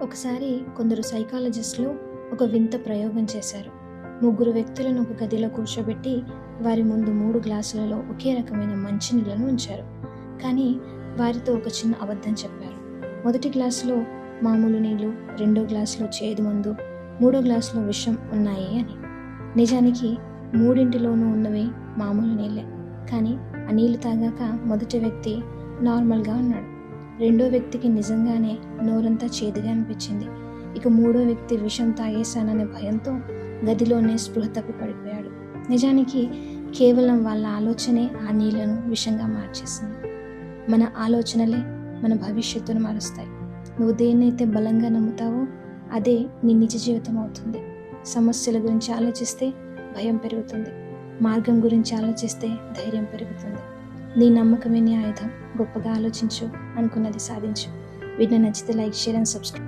ఒకసారి కొందరు సైకాలజిస్టులు ఒక వింత ప్రయోగం చేశారు. ముగ్గురు వ్యక్తులను ఒక గదిలో కూర్చోబెట్టి వారి ముందు 3 గ్లాసులలో ఒకే రకమైన మంచినీళ్లను ఉంచారు. కానీ వారితో ఒక చిన్న అబద్ధం చెప్పారు. మొదటి గ్లాసులో మామూలు నీళ్లు, రెండో గ్లాసులో చేదు మందు, మూడో గ్లాసులో విషం ఉన్నాయి అని. నిజానికి మూడింటిలోనూ ఉన్నవి మామూలు నీళ్ళే. కానీ ఆ నీళ్లు తాగాక మొదటి వ్యక్తి నార్మల్గా ఉన్నాడు. రెండో వ్యక్తికి నిజంగానే నోరంతా చేదుగా అనిపించింది. ఇక మూడో వ్యక్తి విషం తాగేశాననే భయంతో గదిలోనే స్పృహ తప్పి పడిపోయాడు. నిజానికి కేవలం వాళ్ళ ఆలోచనే ఆ నీళ్లను విషంగా మార్చేసింది. మన ఆలోచనలే మన భవిష్యత్తును మారుస్తాయి. నువ్వు దేన్నైతే బలంగా నమ్ముతావో అదే నీ నిజ జీవితం అవుతుంది. సమస్యల గురించి ఆలోచిస్తే భయం పెరుగుతుంది. మార్గం గురించి ఆలోచిస్తే ధైర్యం పెరుగుతుంది. నీ నమ్మకమే నీ ఆయుధం. గొప్పగా ఆలోచించు, అనుకున్నది సాధించు. వీడిని నచ్చితే లైక్, షేర్ అండ్ సబ్స్క్రైబ్.